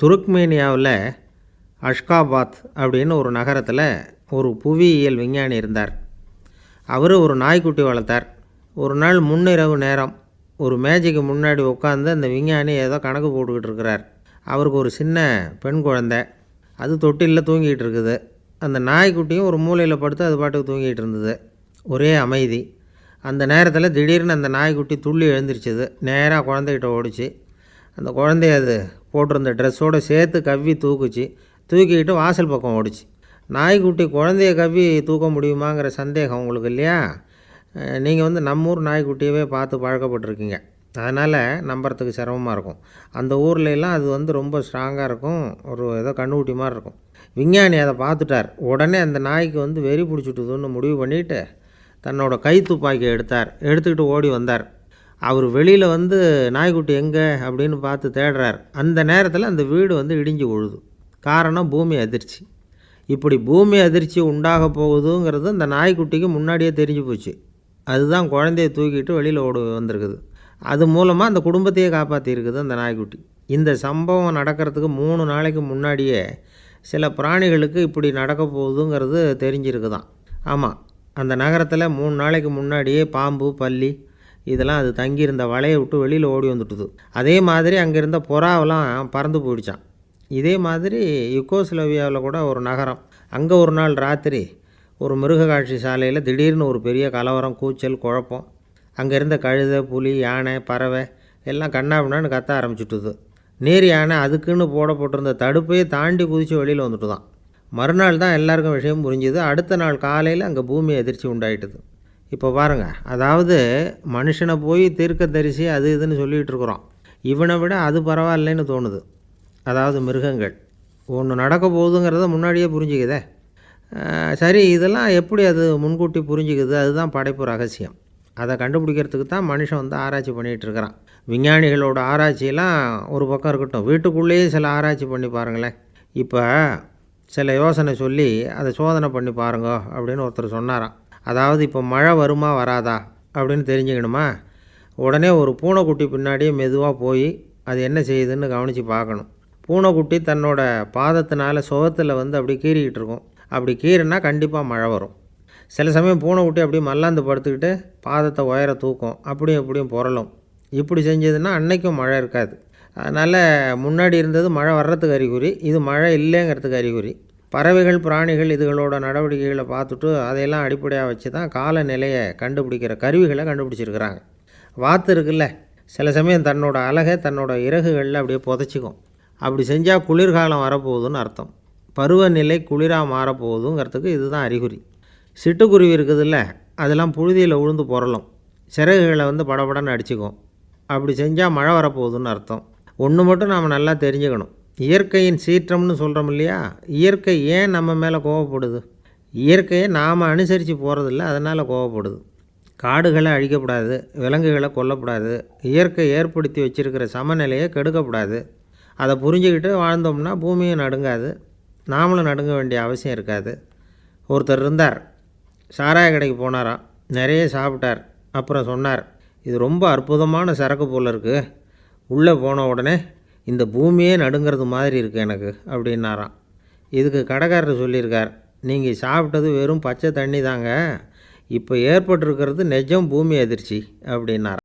துருக்மேனியாவில் Ashgabat அப்படின்னு ஒரு நகரத்தில் ஒரு புவியியல் விஞ்ஞானி இருந்தார். அவர் ஒரு நாய்க்குட்டி வளர்த்தார். ஒரு நாள் முன்னிரவு நேரம் ஒரு மேஜைக்கு முன்னாடி உட்காந்து அந்த விஞ்ஞானி ஏதோ கணக்கு போட்டுக்கிட்டு இருக்கிறார். அவருக்கு ஒரு சின்ன பெண் குழந்தை, அது தொட்டிலில் தூங்கிட்டு இருக்குது. அந்த நாய்க்குட்டியும் ஒரு மூலையில் படுத்து அது பாட்டுக்கு தூங்கிட்டு இருந்தது. ஒரே அமைதி. அந்த நேரத்தில் திடீர்னு அந்த நாய்க்குட்டி துள்ளி எழுந்திரிச்சிது. நேராக குழந்தைகிட்ட ஓடிச்சு. அந்த குழந்தைய அது போட்டிருந்த ட்ரெஸ்ஸோடு சேர்த்து கவ்வி தூக்குச்சு. தூக்கிக்கிட்டு வாசல் பக்கம் ஓடிச்சு. நாய்க்குட்டி குழந்தைய கவ்வி தூக்க முடியுமாங்கிற சந்தேகம் உங்களுக்கு இல்லையா? நீங்கள் நம்ம ஊர் நாய்க்குட்டியவே பார்த்து பழக்கப்பட்டிருக்கீங்க. அதனால் நம்புறதுக்கு சிரமமாக இருக்கும். அந்த ஊர்லெலாம் அது ரொம்ப ஸ்ட்ராங்காக இருக்கும். ஒரு ஏதோ கண்ணுக்குட்டி மாதிரி இருக்கும். விஞ்ஞானி அதை பார்த்துட்டார். உடனே அந்த நாய்க்கு வெறி பிடிச்சிட்டுதுன்னு முடிவு பண்ணிவிட்டு தன்னோட கை துப்பாக்கி எடுத்துக்கிட்டு ஓடி வந்தார். அவர் வெளியில் நாய்க்குட்டி எங்கே அப்படின்னு பார்த்து தேடுறார். அந்த நேரத்தில் அந்த வீடு இடிஞ்சு விழுது. காரணம் பூமி அதிர்ச்சி. இப்படி பூமி அதிர்ச்சி உண்டாக போகுதுங்கிறது அந்த நாய்க்குட்டிக்கு முன்னாடியே தெரிஞ்சு போச்சு. அதுதான் குழந்தைய தூக்கிட்டு வெளியில் வந்திருக்குது. அது மூலமாக அந்த குடும்பத்தையே காப்பாற்றிருக்குது அந்த நாய்க்குட்டி. இந்த சம்பவம் நடக்கிறதுக்கு 3 நாளைக்கு முன்னாடியே சில பிராணிகளுக்கு இப்படி நடக்க போகுதுங்கிறது தெரிஞ்சிருக்குதான். ஆமாம், அந்த நகரத்தில் 3 நாளைக்கு முன்னாடியே பாம்பு, பல்லி இதெல்லாம் அது தங்கியிருந்த வலையை விட்டு வெளியில் ஓடி வந்துட்டுது. அதே மாதிரி அங்கே இருந்த புறாவெல்லாம் பறந்து போயிடுச்சான். இதே மாதிரி யுகோஸ்லோவியாவில் கூட ஒரு நகரம், அங்கே ஒரு நாள் ராத்திரி ஒரு மிருக காட்சி சாலையில் திடீர்னு ஒரு பெரிய கலவரம், கூச்சல், குழப்பம். அங்கே இருந்த கழுதை, புலி, யானை, பறவை எல்லாம் கண்ணாபின்னான்னு கத்த ஆரம்பிச்சுட்டுது. நீர் யானை அதுக்குன்னு போடப்பட்டிருந்த தடுப்பையே தாண்டி குதித்து வெளியில் வந்துட்டுதான். மறுநாள் தான் எல்லாருக்கும் விஷயம் புரிஞ்சுது. அடுத்த நாள் காலையில் அங்கே பூமி அதிர்ச்சி உண்டாயிட்டுது. இப்போ பாருங்கள், அதாவது மனுஷனை போய் தீர்க்கதரிசி அது இதுன்னு சொல்லிகிட்டு இருக்கிறோம். இவனை விட அது பரவாயில்லைன்னு தோணுது. அதாவது மிருகங்கள் ஒன்று நடக்க போகுதுங்கிறத முன்னாடியே புரிஞ்சுக்குதே. சரி, இதெல்லாம் எப்படி அது முன்கூட்டி புரிஞ்சுக்குது? அதுதான் படைப்பு ரகசியம். அதை கண்டுபிடிக்கிறதுக்கு தான் மனுஷன் ஆராய்ச்சி பண்ணிகிட்டு இருக்கிறான். விஞ்ஞானிகளோட ஆராய்ச்சியெல்லாம் ஒரு பக்கம் இருக்கட்டும், வீட்டுக்குள்ளேயே சில ஆராய்ச்சி பண்ணி பாருங்களேன். இப்போ சில யோசனை சொல்லி அதை சோதனை பண்ணி பாருங்க அப்படின்னு ஒருத்தர் சொன்னாராம். அதாவது இப்போ மழை வருமா வராதா அப்படின்னு தெரிஞ்சுக்கணுமா, உடனே ஒரு பூனைக்குட்டி பின்னாடியே மெதுவாக போய் அது என்ன செய்யுதுன்னு கவனித்து பார்க்கணும். பூனைக்குட்டி தன்னோட பாதத்தினால் சுகத்தில் அப்படி கீறிக்கிட்டு இருக்கும். அப்படி கீறினா கண்டிப்பாக மழை வரும். சில சமயம் பூனைக்குட்டி அப்படியே மல்லாந்து படுத்துக்கிட்டு பாதத்தை உயர தூக்கும், அப்படியும் புரளும். இப்படி செஞ்சதுன்னா அன்னைக்கும் மழை இருக்காது. அதனால் முன்னாடி இருந்தது மழை வர்றதுக்கு அறிகுறி, இது மழை இல்லைங்கிறதுக்கு அறிகுறி. பறவைகள், பிராணிகள் இதுகளோட நடவடிக்கைகளை பார்த்துட்டு அதையெல்லாம் அடிப்படையாக வச்சு தான் காலநிலையை கண்டுபிடிக்கிற கருவிகளை கண்டுபிடிச்சிருக்கிறாங்க. வாத்து இருக்குல்ல, சில சமயம் தன்னோட அழகை தன்னோட இறகுகளில் அப்படியே புதைச்சிக்கும். அப்படி செஞ்சால் குளிர்காலம் வரப்போகுதுன்னு அர்த்தம். பருவநிலை குளிராக மாறப்போகுதுங்கிறதுக்கு இதுதான் அறிகுறி. சிட்டுக்குருவி இருக்குதுல்ல, அதெல்லாம் புழுதியில் உழுந்து புரளும். சிறகுகளை படபடன்னு அடிச்சுக்கும். அப்படி செஞ்சால் மழை வரப்போகுதுன்னு அர்த்தம். ஒன்று மட்டும் நாம் நல்லா தெரிஞ்சுக்கணும், இயற்கையின் சீற்றம்னு சொல்கிறோம் இல்லையா, இயற்கை ஏன் நம்ம மேலே கோவப்படுது? இயற்கையை நாம் அனுசரித்து போகிறதில்ல, அதனால் கோவப்படுது. காடுகளை அழிக்கப்படாது, விலங்குகளை கொல்லக்கூடாது, இயற்கை ஏற்படுத்தி வச்சுருக்கிற சமநிலையை கெடுக்கக்கூடாது. அதை புரிஞ்சுக்கிட்டு வாழ்ந்தோம்னா பூமியும் நடுங்காது, நாமளும் நடுங்க வேண்டிய அவசியம் இருக்காது. ஒருத்தர் இருந்தார், சாராய கடைக்கு போனாராம், நிறைய சாப்பிட்டார். அப்புறம் சொன்னார், இது ரொம்ப அற்புதமான சரக்கு போல் இருக்குது. உள்ளே போன உடனே இந்த பூமியே நடுங்கிறது மாதிரி இருக்குது எனக்கு அப்படின்னாராம். இதுக்கு கடைக்காரர் சொல்லியிருக்கார், நீங்கள் சாப்பிட்டது வெறும் பச்சை தண்ணி தாங்க, இப்போ ஏற்பட்டிருக்கிறது நிஜம் பூமி அதிர்ச்சி அப்படின்னாராம்.